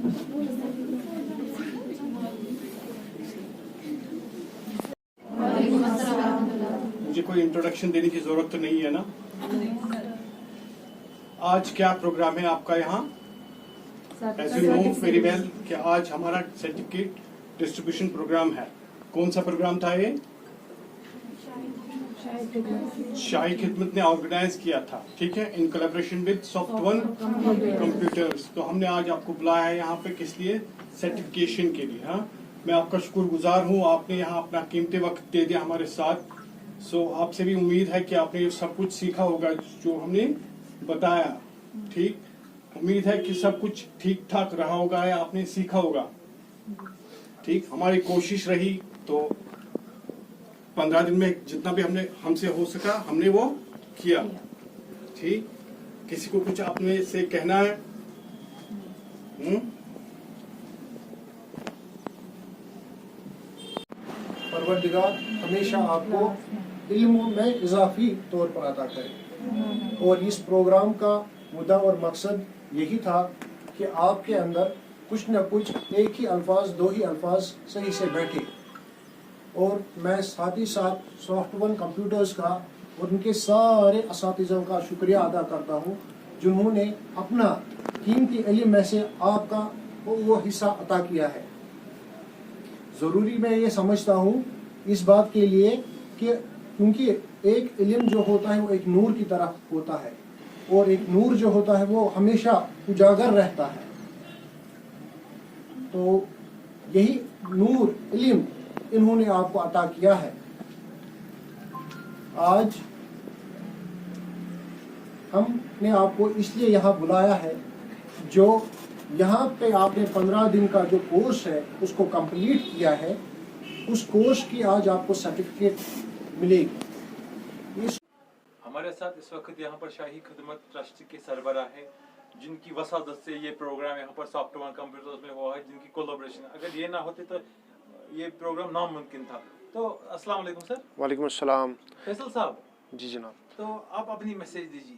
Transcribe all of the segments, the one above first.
मुझे कोई इंट्रोडक्शन देने की जरूरत तो नहीं है ना। आज क्या प्रोग्राम है आपका यहाँ? As you know very well कि आज हमारा सर्टिफिकेट डिस्ट्रीब्यूशन प्रोग्राम है। कौन सा प्रोग्राम था ये? शाही खिदमत ने ऑर्गेनाइज किया था, ठीक है, इन कोलैबोरेशन विद सॉफ्ट1 कंप्यूटर्स। तो हमने आज आपको बुलाया है यहाँ पे किस लिए? सर्टिफिकेशन के लिए। हाँ, मैं आपका शुक्रगुजार हूँ, आपने यहाँ अपना कीमती वक्त दे दिया हमारे साथ। सो आपसे भी उम्मीद है कि आपने सब कुछ सीखा होगा जो हमने बताया। ठीक, उम्मीद है कि सब कुछ ठीक ठाक रहा होगा या आपने सीखा होगा। ठीक, हमारी कोशिश रही तो 15 दिन में जितना भी हमसे हो सका हमने वो किया। ठीक, किसी को कुछ अपने से कहना है? परवरदिगार हमेशा आपको इल्म में इजाफी तौर पर अता करे। और इस प्रोग्राम का मुद्दा और मकसद यही था कि आपके अंदर कुछ न कुछ एक ही अल्फाज, दो ही अल्फाज सही से बैठे। और मैं साथ ही साथ सॉफ्ट1 कंप्यूटर्स का और उनके सारे असातिज़ों का शुक्रिया अदा करता हूँ जिन्होंने अपना कीमती इल्म में से आपका वो हिस्सा अता किया है। ज़रूरी मैं ये समझता हूँ इस बात के लिए कि क्योंकि एक इल्म जो होता है वो एक नूर की तरह होता है और एक नूर जो होता है वो हमेशा उजागर रहता है। तो यही नूर इल्म इन्होंने आपको अता किया है। आज हमने आपको इसलिए यहाँ बुलाया है, जो यहाँ पे आपने 15 दिन का जो कोर्स है उसको कंप्लीट किया है, उस कोर्स की आज आपको सर्टिफिकेट मिलेगी। हमारे साथ इस वक्त यहाँ पर शाही खिदमत ट्रस्ट के सरबराह है जिनकी वसादत से ये प्रोग्राम यहाँ पर सॉफ्ट1 कंप्यूटर्स में हुआ है, जिनकी कोलैबोरेशन। अगर ये ना होते तो ये प्रोग्राम नामुमकिन था। तो अस्सलाम वालेकुम सर। वालेकुम अस्सलाम। फैसल साहब जी जनाब। तो आप अपनी मैसेज दीजिए।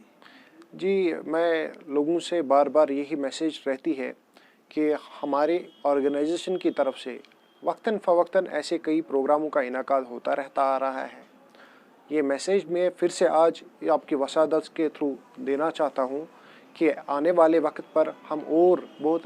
जी, मैं लोगों से बार बार यही मैसेज रहती है कि हमारे ऑर्गेनाइजेशन की तरफ से वक्तन फ़वक्तन ऐसे कई प्रोग्रामों का इनेकाद होता रहता आ रहा है। ये मैसेज मैं फिर से आज आपकी वसादत के थ्रू देना चाहता हूँ कि आने वाले वक्त पर हम और बहुत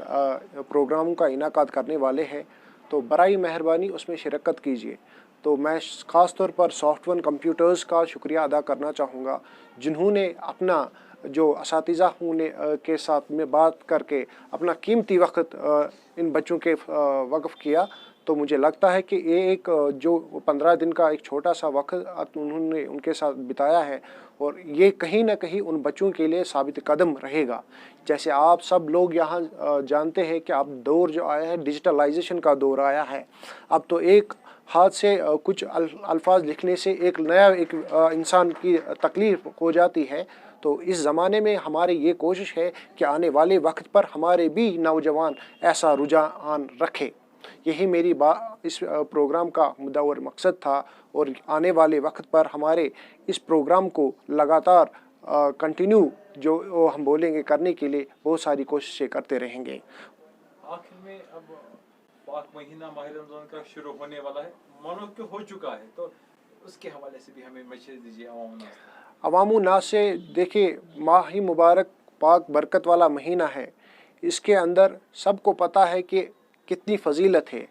प्रोग्रामों का इनेकाद करने वाले हैं, तो बराई मेहरबानी उसमें शिरकत कीजिए। तो मैं ख़ास तौर पर सॉफ्ट1 कंप्यूटर्स का शुक्रिया अदा करना चाहूँगा जिन्होंने अपना जो असातिज़ा होने के साथ में बात करके अपना कीमती वक्त इन बच्चों के वक़्फ़ किया। तो मुझे लगता है कि ये एक जो 15 दिन का एक छोटा सा वक्त उन्होंने उनके साथ बिताया है और ये कहीं ना कहीं उन बच्चों के लिए साबित कदम रहेगा। जैसे आप सब लोग यहाँ जानते हैं कि अब दौर जो आया है डिजिटलाइजेशन का दौर आया है। अब तो एक हाथ से कुछ अल्फाज लिखने से एक नया एक इंसान की तकलीफ हो जाती है। तो इस ज़माने में हमारी ये कोशिश है कि आने वाले वक्त पर हमारे भी नौजवान ऐसा रुझान रखें। यही मेरी इस प्रोग्राम का मुद्दा और मकसद था और आने वाले वक्त पर हमारे इस प्रोग्राम को लगातार कंटिन्यू जो हम बोलेंगे करने के लिए बहुत सारी कोशिशें करते रहेंगे। आखिर में अब पाक महीना माह रमज़ान का शुरू होने वाला है, मानो कि हो चुका है, तो उसके हवाले से भी हमें मैसेज दीजिए अवाम नास से। देखिए, माह ही मुबारक पाक बरकत वाला महीना है। इसके अंदर सबको पता है कि कितनी फजीलत है,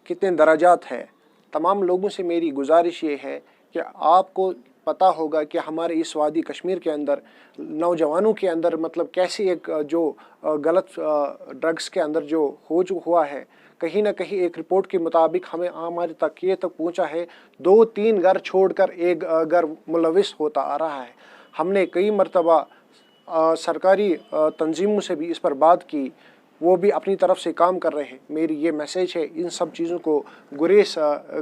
कितने दराजात है। तमाम लोगों से मेरी गुजारिश ये है कि आपको पता होगा कि हमारे इस वादी कश्मीर के अंदर नौजवानों के अंदर मतलब कैसी एक जो गलत ड्रग्स के अंदर जो हुआ है, कहीं ना कहीं एक रिपोर्ट के मुताबिक हमें हमारे तक ये तक पहुंचा है 2-3 घर छोड़कर एक घर मुलविस होता आ रहा है। हमने कई मरतबा सरकारी तंजीमों से भी इस पर बात की, वो भी अपनी तरफ से काम कर रहे हैं। मेरी ये मैसेज है, इन सब चीज़ों को गुरेज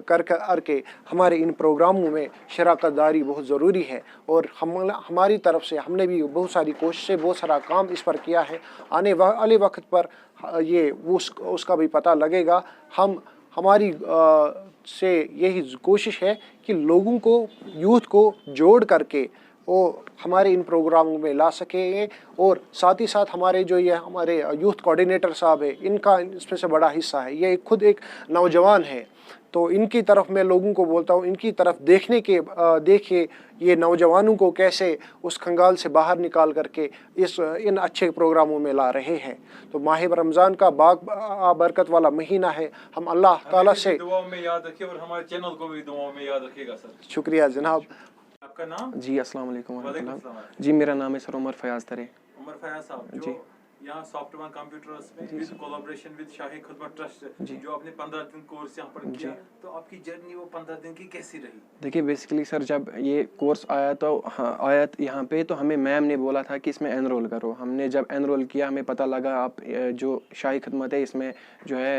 करके हमारे इन प्रोग्रामों में शराकत दारी बहुत ज़रूरी है और हमारी तरफ से हमने भी बहुत सारी कोशिशें, बहुत सारा काम इस पर किया है। आने वाले वक्त पर ये उसका भी पता लगेगा। हमारी से यही कोशिश है कि लोगों को, यूथ को जोड़ करके वो हमारे इन प्रोग्रामों में ला सकेंगे। और साथ ही साथ हमारे जो ये हमारे यूथ कोऑर्डिनेटर साहब है, इनका इसमें से बड़ा हिस्सा है। ये खुद एक नौजवान है, तो इनकी तरफ मैं लोगों को बोलता हूँ, इनकी तरफ देखिए ये नौजवानों को कैसे उस खंगाल से बाहर निकाल करके इन अच्छे प्रोग्रामों में ला रहे हैं। तो माह रमज़ान का बरकत वाला महीना है। हम अल्लाह ताला से दुआओं में याद रखिए और हमारे चैनल को भी दुआओं में याद रखिएगा सर। शुक्रिया जनाब। आपका नाम? जी अस्सलाम वालेकुम वालेकुम वरहमतुल्लाह। अस्सलाम। जी मेरा नाम है सर उमर फयाज तरे। उमर फयाज साहब, जी। जो यहाँ सॉफ्टवेयर कंप्यूटर्स में with collaboration with shahi Khidmat trust जी। जो आपने 15 दिन कोर्स यहाँ पर किया, जी। तो आपकी जर्नी वो 15 दिन की कैसी रही? देखिए बेसिकली सर जब ये कोर्स आया तो आया यहाँ पे, तो हमें मैम ने बोला था कि इसमें एनरोल करो। हमने जब एनरोल किया हमें पता लगा आप जो शाही खिदमत है इसमें जो है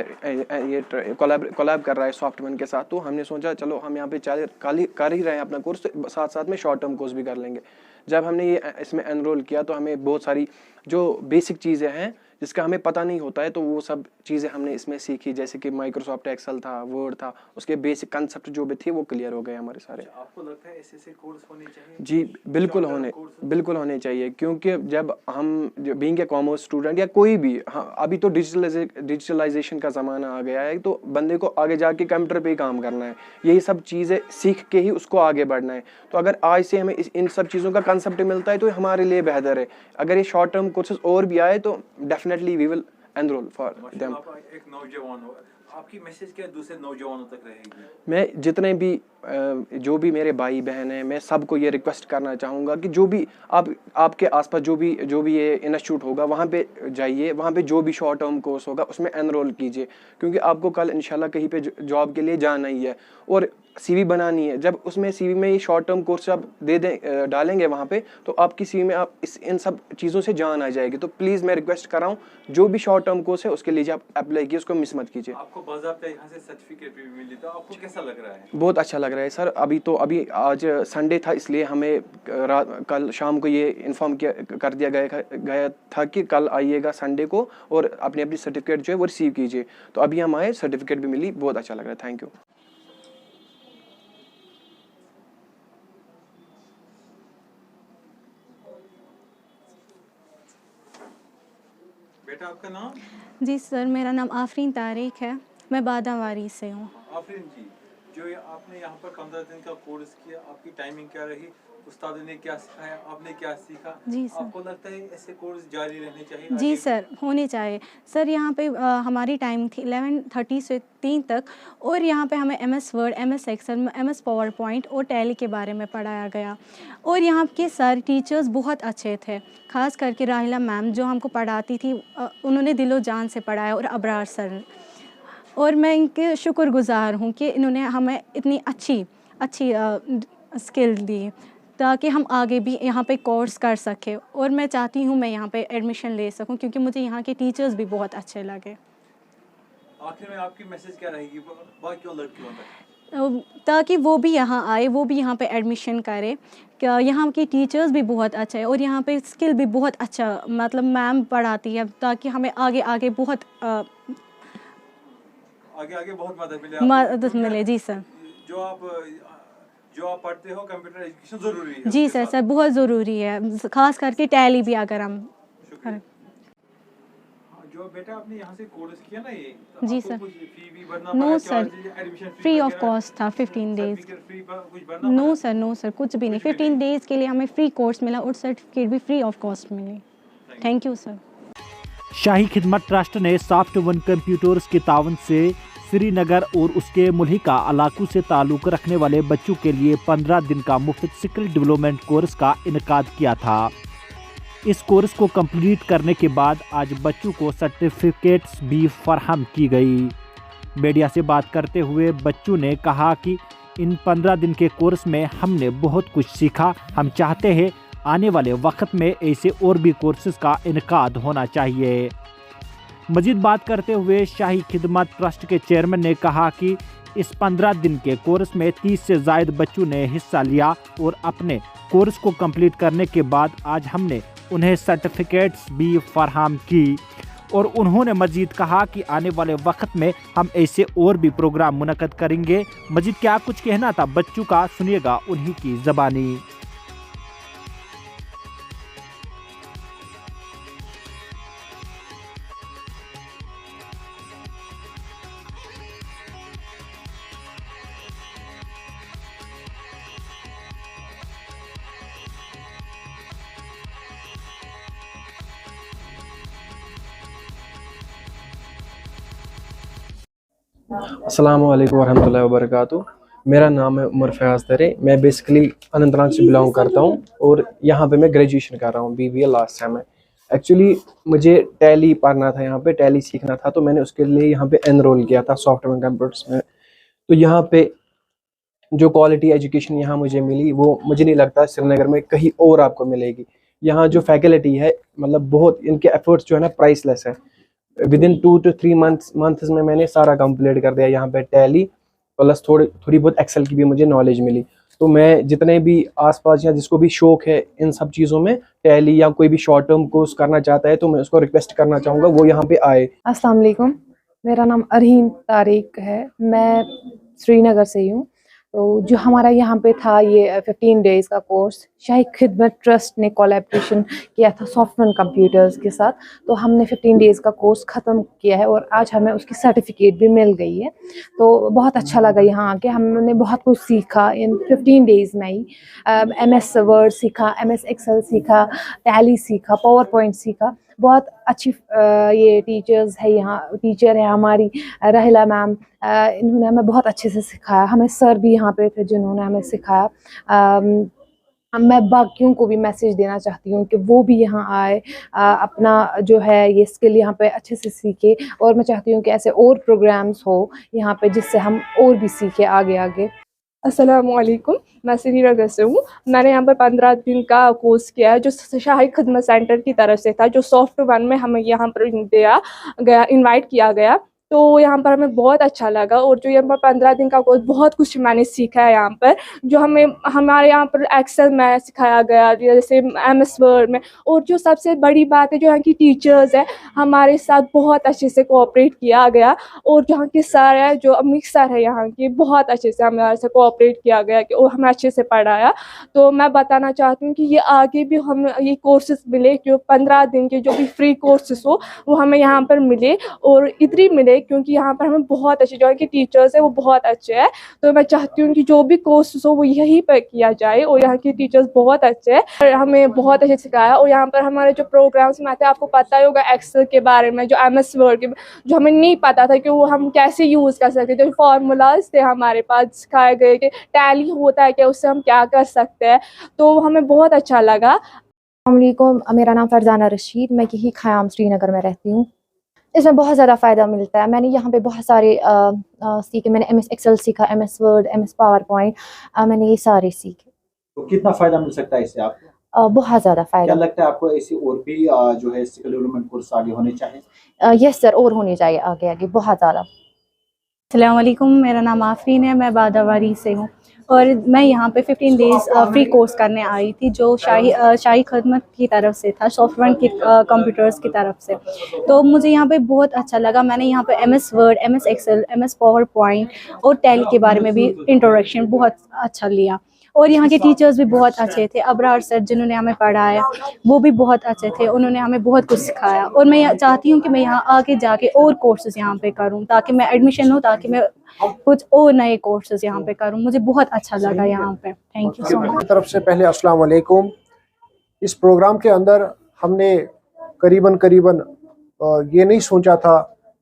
ये कोलैब कर रहा है सॉफ्टवेयर के साथ। तो हमने सोचा चलो हम यहाँ पे कर ही रहे हैं अपना कोर्स, तो साथ साथ में शॉर्ट टर्म कोर्स भी कर लेंगे। जब हमने ये इसमें एनरोल किया तो हमें बहुत सारी जो बेसिक चीज़ें हैं जिसका हमें पता नहीं होता है, तो वो सब चीज़ें हमने इसमें सीखी। जैसे कि माइक्रोसॉफ्ट एक्सेल था, वर्ड था, उसके बेसिक कंसेप्ट जो भी थे वो क्लियर हो गए हमारे सारे। आपको लगता है ऐसे कोर्स होने चाहिए? जी बिल्कुल होने चाहिए, क्योंकि जब हम बीइंग ए कॉमर्स स्टूडेंट या कोई भी, हाँ अभी तो डिजिटलाइजेशन का ज़माना आ गया है, तो बंदे को आगे जाके कंप्यूटर पे ही काम करना है, यही सब चीज़ें सीख के ही उसको आगे बढ़ना है। तो अगर आज से हमें इन सब चीज़ों का कंसेप्ट मिलता है तो हमारे लिए बेहतर है। अगर ये शॉर्ट टर्म कोर्सेज और भी आए तो definitely we will enroll for them. आप एक नौजवान हो, आपकी मैसेज क्या दूसरे नौजवानों तक रहेगी? मैं जितने भी जो भी मेरे भाई बहन हैं, मैं सबको ये रिक्वेस्ट करना चाहूँगा कि जो भी आपके आसपास जो भी ये इंस्टीट्यूट होगा वहाँ पे जाइए, वहाँ पे जो भी शॉर्ट टर्म कोर्स होगा उसमें एनरोल कीजिए, क्योंकि आपको कल इंशाल्लाह कहीं पे जॉब के लिए जाना ही है और सीवी बनानी है। जब उसमें सीवी में ये शॉर्ट टर्म कोर्स आप डालेंगे वहाँ पे, तो आपकी सीवी में आप इन सब चीज़ों से जान आ जाएगी। तो प्लीज़ मैं रिक्वेस्ट कर रहा हूँ जो भी शॉर्ट टर्म कोर्स है उसके लिए आप अप्लाई कीजिए, उसको मिस मत कीजिए। आपको बाज़ाब्ता यहाँ से सर्टिफिकेट भी मिली, तो आपको कैसा लग रहा है? बहुत अच्छा लग रहा है सर। अभी आज संडे था, इसलिए हमें कल शाम को ये इन्फॉर्म कर दिया गया था कि कल आइएगा संडे को और अपनी सर्टिफिकेट जो है वो रिसीव कीजिए। तो अभी हम आए, सर्टिफिकेट भी मिली, बहुत अच्छा लग रहा है। Thank you. बेटा आपका नाम? जी सर, मेरा नाम आफरीन तारिक है, मैं बादावारी से हूँ। आफरीन जी, जो आपने यहाँ पर 15 दिन का कोर्स किया, आपकी टाइमिंग क्या रही, उस्ताद ने क्या सिखाया, आपने क्या सीखा? जी सर। आपको लगता है ऐसे कोर्स जारी रहने चाहिए? जी सर, होने चाहिए सर। यहाँ पे हमारी टाइम थी 11:30 से 3 तक, और यहाँ पे हमें MS Word, MS Excel, MS PowerPoint और टैली के बारे में पढ़ाया गया। और यहाँ के सर टीचर्स बहुत अच्छे थे, ख़ास करके राहिला मैम जो हमको पढ़ाती थी, उन्होंने दिलो जान से पढ़ाया, और अबरार सर। और मैं इनके शुक्रगुज़ार हूँ कि इन्होंने हमें इतनी अच्छी स्किल दी ताकि हम आगे भी यहाँ पे कोर्स कर सके। और मैं चाहती हूँ मैं यहाँ पे एडमिशन ले सकूँ, क्योंकि मुझे यहाँ के टीचर्स भी बहुत अच्छे लगे। आखिर में आपकी मैसेज क्या रहेगी बाकी लड़कियों तक? ताकि वो भी यहाँ आए, वो भी यहाँ पे एडमिशन करे। क्या यहाँ की टीचर्स भी बहुत अच्छा है और यहाँ पे स्किल भी बहुत अच्छा, मतलब मैम पढ़ाती है, ताकि हमें आगे बहुत आगे बहुत मदद मिले। जी सर, जो आप पढ़ते हो कंप्यूटर एजुकेशन ज़रूरी है? जी सर, बहुत ज़रूरी है, ख़ास करके टैली भी अगर हम करें। जो बेटा आपने यहाँ से कोर्स किया ना, ये जी आपको सर। कुछ फी भी भरना नो पड़ा? Sir, admission free of cost था 15 डेज। फी कुछ भरना नो पड़ा? सर, कुछ भी नहीं। 15 डेज के लिए हमें फ्री कोर्स मिला और सर्टिफिकेट भी फ्री ऑफ कॉस्ट मिली। Thank you sir. Shahi Khidmat trust ने सॉफ्ट वन कंप्यूटर्स के तावन से श्रीनगर और उसके मुल्हिका इलाकों से ताल्लुक़ रखने वाले बच्चों के लिए 15 दिन का मुफ्त स्किल डेवलपमेंट कोर्स का इनेकाद किया था। इस कोर्स को कंप्लीट करने के बाद आज बच्चों को सर्टिफिकेट्स भी फराहम की गई। मीडिया से बात करते हुए बच्चों ने कहा कि इन 15 दिन के कोर्स में हमने बहुत कुछ सीखा। हम चाहते हैं आने वाले वक्त में ऐसे और भी कोर्सेज का इनेकाद होना चाहिए। मजीद बात करते हुए शाही खिदमत ट्रस्ट के चेयरमैन ने कहा कि इस 15 दिन के कोर्स में 30 से ज़ायद बच्चों ने हिस्सा लिया और अपने कोर्स को कंप्लीट करने के बाद आज हमने उन्हें सर्टिफिकेट्स भी फराहम की। और उन्होंने मजीद कहा कि आने वाले वक्त में हम ऐसे और भी प्रोग्राम मुनक़द करेंगे। मजीद क्या कुछ कहना था बच्चों का, सुनिएगा उन्हीं की ज़बानी। अस्सलामु अलैकुम वरहमतुल्लाहि वबरकातुहू। मेरा नाम है उमर फयाज दरे। मैं बेसिकली अनंतनाग से बिलोंग करता हूँ और यहाँ पे मैं ग्रेजुएशन कर रहा हूँ, BBA लास्ट टाइम है। एक्चुअली मुझे टैली पढ़ना था, यहाँ पे टैली सीखना था, तो मैंने उसके लिए यहाँ पे एनरोल किया था सॉफ्टवेयर कंप्यूटर्स में। तो यहाँ पे जो क्वालिटी एजुकेशन यहाँ मुझे मिली वो मुझे नहीं लगता श्रीनगर में कहीं और आपको मिलेगी। यहाँ जो फैकल्टी है मतलब बहुत, इनके एफर्ट्स जो है ना प्राइसलेस है। विद इन 2 to 3 मंथ्स में मैंने सारा कंप्लीट कर दिया यहाँ पे टैली, प्लस थोड़ी बहुत एक्सेल की भी मुझे नॉलेज मिली। तो मैं जितने भी आसपास या जिसको भी शौक है इन सब चीज़ों में, टैली या कोई भी शॉर्ट टर्म कोर्स करना चाहता है, तो मैं उसको रिक्वेस्ट करना चाहूँगा वो यहाँ पे आए। अस्सलाम वालेकुम, मेरा नाम अरहीन तारिक है, मैं श्रीनगर से ही हूँ। तो जो हमारा यहाँ पे था ये 15 डेज़ का कोर्स, शाही खिदमत ट्रस्ट ने कोलैबोरेशन किया था सॉफ्टवेयर कंप्यूटर्स के साथ। तो हमने 15 डेज़ का कोर्स ख़त्म किया है और आज हमें उसकी सर्टिफिकेट भी मिल गई है। तो बहुत अच्छा लगा यहाँ आके, हमने बहुत कुछ सीखा इन 15 डेज़ में ही। MS वर्ड सीखा, MS एक्सेल सीखा, टैली सीखा, पावर पॉइंट सीखा। बहुत अच्छी ये टीचर्स है, यहाँ टीचर है हमारी राहिला मैम, इन्होंने हमें बहुत अच्छे से सिखाया। हमें सर भी यहाँ पे थे जिन्होंने हमें सिखाया। मैं बाकियों को भी मैसेज देना चाहती हूँ कि वो भी यहाँ आए, अपना जो है ये स्किल यहाँ पे अच्छे से सीखे। और मैं चाहती हूँ कि ऐसे और प्रोग्राम्स हो यहाँ पे जिससे हम और भी सीखे आगे आगे। अस्सलामुअलैकुम, मैं श्रीनगर से हूँ। मैंने यहाँ पर 15 दिन का कोर्स किया है जो शाही खिदमत सेंटर की तरफ से था, जो सॉफ्टवेयर में हमें यहाँ पर दिया गया, इनवाइट किया गया। तो यहाँ पर हमें बहुत अच्छा लगा और जो यहाँ पर 15 दिन का कोर्स, बहुत कुछ मैंने सीखा है यहाँ पर। जो हमारे यहाँ पर एक्सेल में सिखाया गया, जैसे MS वर्ड में। और जो सबसे बड़ी बात है, जो यहाँ की टीचर्स है हमारे साथ बहुत अच्छे से कोऑपरेट किया गया। और जहाँ के सर है, जो अमीर सर है यहाँ की, बहुत अच्छे से हमारे से कोऑपरेट किया गया कि और हमें अच्छे से पढ़ाया। तो मैं बताना चाहती हूँ कि ये आगे भी हम ये कोर्सेज मिले, जो 15 दिन के जो भी फ्री कोर्सेज हो वो हमें यहाँ पर मिले और इधर ही मिले, क्योंकि यहाँ पर हमें बहुत अच्छे जो है कि टीचर्स है वो बहुत अच्छे हैं। तो मैं चाहती हूँ कि जो भी कोर्सेज हो वो यहीं पर किया जाए और यहाँ की टीचर्स बहुत अच्छे हैं, हमें बहुत अच्छे सिखाया। और यहाँ पर हमारे जो प्रोग्राम्स में आते हैं, आपको पता ही होगा एक्सेल के बारे में, जो MS वर्ड के, जो हमें नहीं पता था कि वो हम कैसे यूज़ कर सकते, जो फार्मूलाज थे हमारे पास सिखाए गए कि टैली होता है क्या, उससे हम क्या कर सकते हैं। तो हमें बहुत अच्छा लगा। अस्सलाम वालेकुम, मेरा नाम फरजाना रशीद, मैं यही ख़याम श्रीनगर में रहती हूँ। इसमें बहुत ज़्यादा फ़ायदा मिलता है। मैंने यहाँ पे बहुत सारे सीखे। मैंने MS एक्सेल सीखा, MS Word, MS power point, मैंने ये सारे सीखे। तो कितना फ़ायदा मिल सकता है इससे आपको? बहुत ज़्यादा फ़ायदा। क्या लगता है आपको ऐसी और भी जो है स्किल डेवलपमेंट कोर्स आगे होने चाहिए? यस सर, और होने चाहिए आगे आगे बहुत ज़्यादा। अस्सलाम वालेकुम, मेरा नाम आफरीन है, मैं बादावारी से हूँ और मैं यहाँ पे 15 डेज़ फ्री कोर्स करने आई थी, जो शाही खिदमत की तरफ से था, सॉफ्टवेयर की कंप्यूटर्स की तरफ से। तो मुझे यहाँ पे बहुत अच्छा लगा। मैंने यहाँ पे MS Word, MS Excel, MS PowerPoint और टैली के बारे में भी इंट्रोडक्शन बहुत अच्छा लिया। और यहाँ के टीचर्स भी बहुत अच्छे थे। अबरार सर जिन्होंने हमें पढ़ाया वो भी बहुत अच्छे थे, उन्होंने हमें बहुत कुछ सिखाया। और मैं चाहती हूँ कि मैं यहाँ आगे जाके और कोर्सेज यहाँ पे करूँ, ताकि मैं एडमिशन हो, ताकि मैं कुछ और नए कोर्सेज यहाँ पे करूँ। मुझे बहुत अच्छा लगा यहाँ पे। Thank you so much. तरफ से पहले अस्सलाम वालेकुम। इस प्रोग्राम के अंदर हमने करीबन ये नहीं सोचा था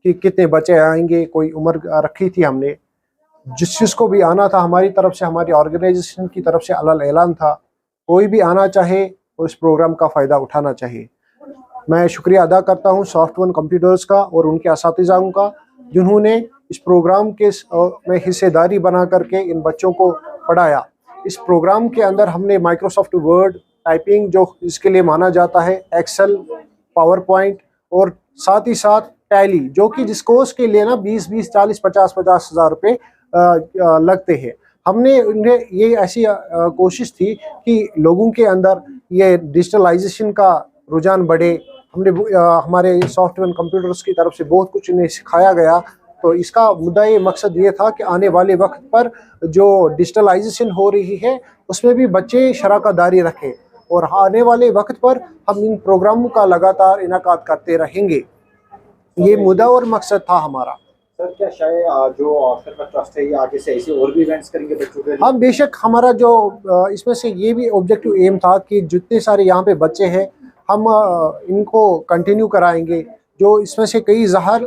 कि कितने बच्चे आएंगे, कोई उम्र रखी थी हमने। जिसको भी आना था हमारी तरफ से, हमारी ऑर्गेनाइजेशन की तरफ से अलग ऐलान था, कोई भी आना चाहे और इस प्रोग्राम का फ़ायदा उठाना चाहिए। मैं शुक्रिया अदा करता हूँ सॉफ्टवेयर कंप्यूटर्स का और उनके असातिज़ाओं का, जिन्होंने इस प्रोग्राम के में हिस्सेदारी बना करके इन बच्चों को पढ़ाया। इस प्रोग्राम के अंदर हमने माइक्रोसॉफ्ट वर्ड टाइपिंग, जो इसके लिए माना जाता है, एक्सेल, पावर पॉइंट और साथ ही साथ टैली, जो कि जिस कोर्स के लिए ना 20-20, 40, 50 हज़ार रुपये लगते हैं। हमने उन्हें ये ऐसी कोशिश थी कि लोगों के अंदर ये डिजिटलाइजेशन का रुझान बढ़े। हमने हमारे सॉफ्टवेयर कंप्यूटर्स की तरफ से बहुत कुछ इन्हें सिखाया गया। तो इसका मुद्दा ये मकसद ये था कि आने वाले वक्त पर जो डिजिटलाइजेशन हो रही है उसमें भी बच्चे शराकतदारी रखें और आने वाले वक्त पर हम इन प्रोग्रामों का लगातार इनाकात करते रहेंगे। ये मुद्दा और मकसद था हमारा। सर, क्या शायद जो खिदमत ट्रस्ट है ये आगे से ऐसे और भी इवेंट्स करेंगे बच्चों के लिए? हाँ, बेशक। हमारा जो इसमें से ये भी ऑब्जेक्टिव एम था कि जितने सारे यहाँ पे बच्चे हैं हम इनको कंटिन्यू कराएंगे। جو اس میں سے کئی ظاہر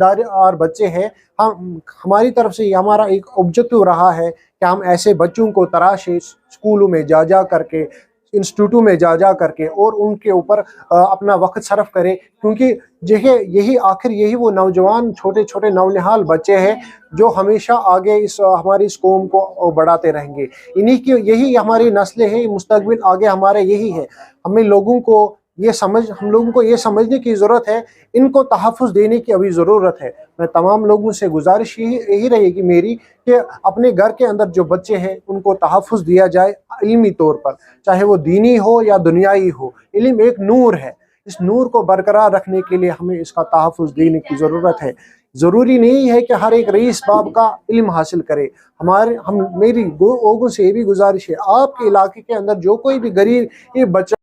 دار بچے ہیں، ہماری طرف سے یہ ہمارا ایک آبجیکٹو رہا ہے کہ ہم ایسے بچوں کو تراشیں، اسکولوں میں جا کر کے، انسٹیٹیوٹوں میں جا کر کے، اور ان کے اوپر اپنا وقت صرف کرے، کیونکہ یہی وہ نوجوان چھوٹے چھوٹے نونہال بچے ہیں جو ہمیشہ آگے ہماری اس قوم کو بڑھاتے رہیں گے۔ یہی ہماری نسلیں ہیں، مستقبل آگے ہمارے یہی ہے۔ ہم لوگوں کو یہ سمجھنے کی ضرورت ہے، ان کو تحفظ دینے کی ابھی ضرورت ہے۔ میں تمام لوگوں سے گزارش یہی رہے گی میری کہ اپنے گھر کے اندر جو بچے ہیں ان کو تحفظ دیا جائے علمی طور پر، چاہے وہ دینی ہو یا دنیائی ہو۔ علم ایک نور ہے، اس نور کو برقرار رکھنے کے لیے ہمیں اس کا تحفظ دینے کی ضرورت ہے۔ ضروری نہیں ہے کہ ہر ایک رئیس باپ کا علم حاصل کرے۔ میری لوگوں سے یہ بھی گزارش ہے، آپ کے علاقے کے اندر جو کوئی بھی غریب بچہ